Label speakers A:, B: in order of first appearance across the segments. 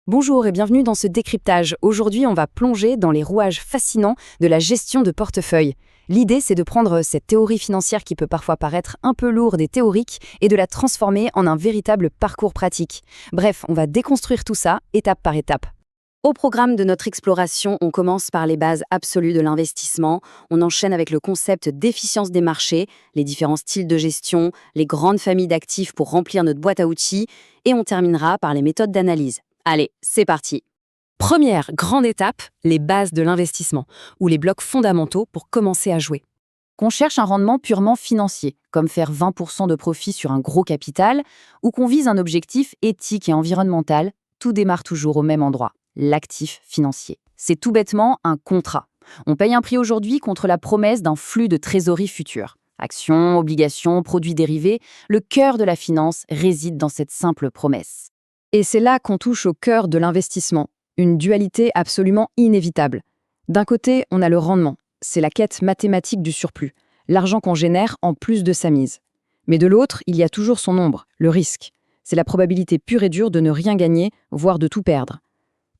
A: Bonjour et bienvenue dans ce décryptage. Aujourd'hui, on va plonger dans les rouages fascinants de la gestion de portefeuille. L'idée, c'est de prendre cette théorie financière qui peut parfois paraître un peu lourde et théorique et de la transformer en un véritable parcours pratique. Bref, on va déconstruire tout ça étape par étape. Au programme de notre exploration, on commence par les bases absolues de l'investissement, on enchaîne avec le concept d'efficience des marchés, les différents styles de gestion, les grandes familles d'actifs pour remplir notre boîte à outils, et on terminera par les méthodes d'analyse. Allez, c'est parti. Première grande étape, les bases de l'investissement, ou les blocs fondamentaux pour commencer à jouer. Qu'on cherche un rendement purement financier, comme faire 20% de profit sur un gros capital, ou qu'on vise un objectif éthique et environnemental, tout démarre toujours au même endroit, l'actif financier. C'est tout bêtement un contrat. On paye un prix aujourd'hui contre la promesse d'un flux de trésorerie future. Actions, obligations, produits dérivés, le cœur de la finance réside dans cette simple promesse. Et c'est là qu'on touche au cœur de l'investissement, une dualité absolument inévitable. D'un côté, on a le rendement, c'est la quête mathématique du surplus, l'argent qu'on génère en plus de sa mise. Mais de l'autre, il y a toujours son ombre, le risque. C'est la probabilité pure et dure de ne rien gagner, voire de tout perdre.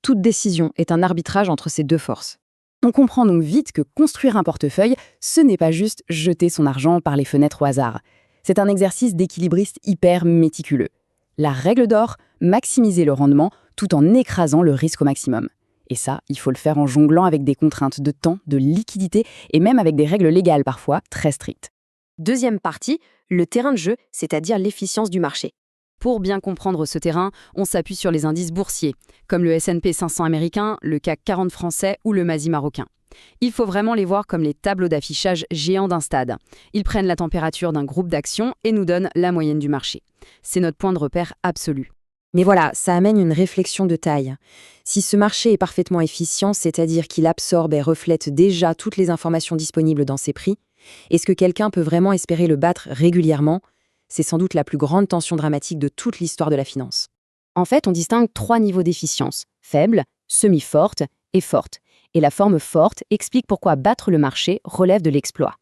A: Toute décision est un arbitrage entre ces deux forces. On comprend donc vite que construire un portefeuille, ce n'est pas juste jeter son argent par les fenêtres au hasard. C'est un exercice d'équilibriste hyper méticuleux. La règle d'or, maximiser le rendement tout en écrasant le risque au maximum. Et ça, il faut le faire en jonglant avec des contraintes de temps, de liquidité et même avec des règles légales parfois très strictes. Deuxième partie, le terrain de jeu, c'est-à-dire l'efficience du marché. Pour bien comprendre ce terrain, on s'appuie sur les indices boursiers, comme le S&P 500 américain, le CAC 40 français ou le MASI marocain. Il faut vraiment les voir comme les tableaux d'affichage géants d'un stade. Ils prennent la température d'un groupe d'actions et nous donnent la moyenne du marché. C'est notre point de repère absolu. Mais voilà, ça amène une réflexion de taille. Si ce marché est parfaitement efficient, c'est-à-dire qu'il absorbe et reflète déjà toutes les informations disponibles dans ses prix, est-ce que quelqu'un peut vraiment espérer le battre régulièrement? C'est sans doute la plus grande tension dramatique de toute l'histoire de la finance. En fait, on distingue 3 niveaux d'efficience, faible, semi-forte et forte. Et la forme forte explique pourquoi battre le marché relève de l'exploit.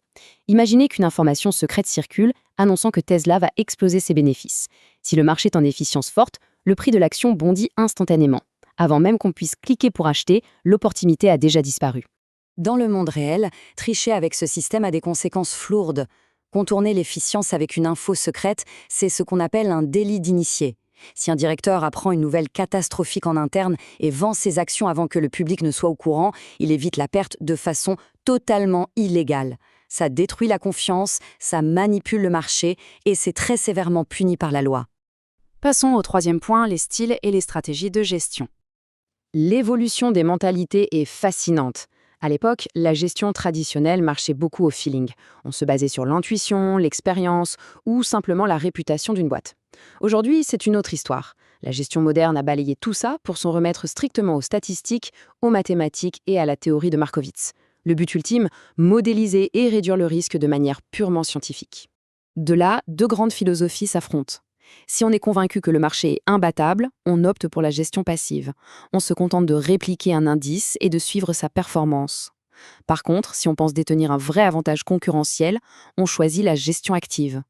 A: Imaginez qu'une information secrète circule annonçant que Tesla va exploser ses bénéfices. Si le marché est en efficience forte, le prix de l'action bondit instantanément. Avant même qu'on puisse cliquer pour acheter, l'opportunité a déjà disparu. Dans le monde réel, tricher avec ce système a des conséquences lourdes. Contourner l'efficience avec une info secrète, c'est ce qu'on appelle un délit d'initié. Si un directeur apprend une nouvelle catastrophique en interne et vend ses actions avant que le public ne soit au courant, il évite la perte de façon totalement illégale. Ça détruit la confiance, ça manipule le marché et c'est très sévèrement puni par la loi. Passons au troisième point, les styles et les stratégies de gestion. L'évolution des mentalités est fascinante. À l'époque, la gestion traditionnelle marchait beaucoup au feeling. On se basait sur l'intuition, l'expérience ou simplement la réputation d'une boîte. Aujourd'hui, c'est une autre histoire. La gestion moderne a balayé tout ça pour s'en remettre strictement aux statistiques, aux mathématiques et à la théorie de Markowitz. Le but ultime, modéliser et réduire le risque de manière purement scientifique. De là, deux grandes philosophies s'affrontent. Si on est convaincu que le marché est imbattable, on opte pour la gestion passive. On se contente de répliquer un indice et de suivre sa performance. Par contre, si on pense détenir un vrai avantage concurrentiel, on choisit la gestion active.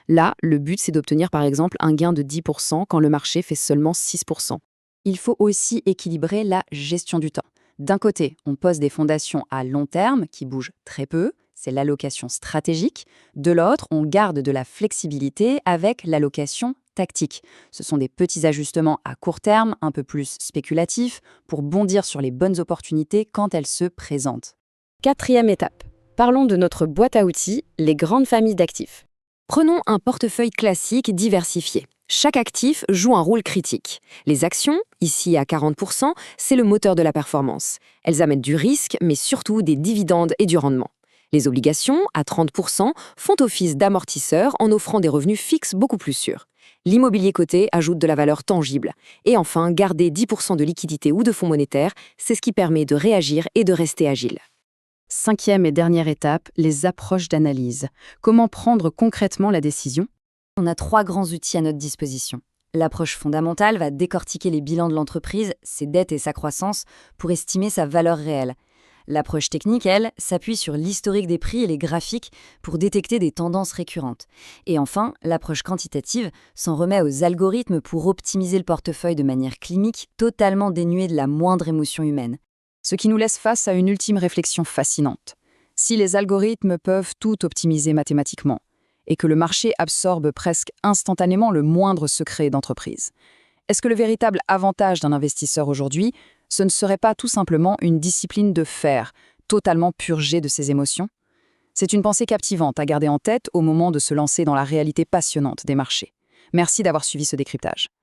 A: Là, le but, c'est d'obtenir par exemple un gain de 10% quand le marché fait seulement 6%. Il faut aussi équilibrer la gestion du temps. D'un côté, on pose des fondations à long terme qui bougent très peu, c'est l'allocation stratégique. De l'autre, on garde de la flexibilité avec l'allocation tactique. Ce sont des petits ajustements à court terme, un peu plus spéculatifs, pour bondir sur les bonnes opportunités quand elles se présentent. Quatrième étape. Parlons de notre boîte à outils, les grandes familles d'actifs. Prenons un portefeuille classique diversifié. Chaque actif joue un rôle critique. Les actions, ici à 40%, c'est le moteur de la performance. Elles amènent du risque, mais surtout des dividendes et du rendement. Les obligations, à 30%, font office d'amortisseur en offrant des revenus fixes beaucoup plus sûrs. L'immobilier coté ajoute de la valeur tangible. Et enfin, garder 10% de liquidité ou de fonds monétaires, c'est ce qui permet de réagir et de rester agile. Cinquième et dernière étape, les approches d'analyse. Comment prendre concrètement la décision? On a 3 grands outils à notre disposition. L'approche fondamentale va décortiquer les bilans de l'entreprise, ses dettes et sa croissance, pour estimer sa valeur réelle. L'approche technique, elle, s'appuie sur l'historique des prix et les graphiques pour détecter des tendances récurrentes. Et enfin, l'approche quantitative s'en remet aux algorithmes pour optimiser le portefeuille de manière clinique, totalement dénuée de la moindre émotion humaine.
B: Ce qui nous laisse face à une ultime réflexion fascinante. Si les algorithmes peuvent tout optimiser mathématiquement, et que le marché absorbe presque instantanément le moindre secret d'entreprise, est-ce que le véritable avantage d'un investisseur aujourd'hui, ce ne serait pas tout simplement une discipline de fer, totalement purgée de ses émotions? C'est une pensée captivante à garder en tête au moment de se lancer dans la réalité passionnante des marchés. Merci d'avoir suivi ce décryptage.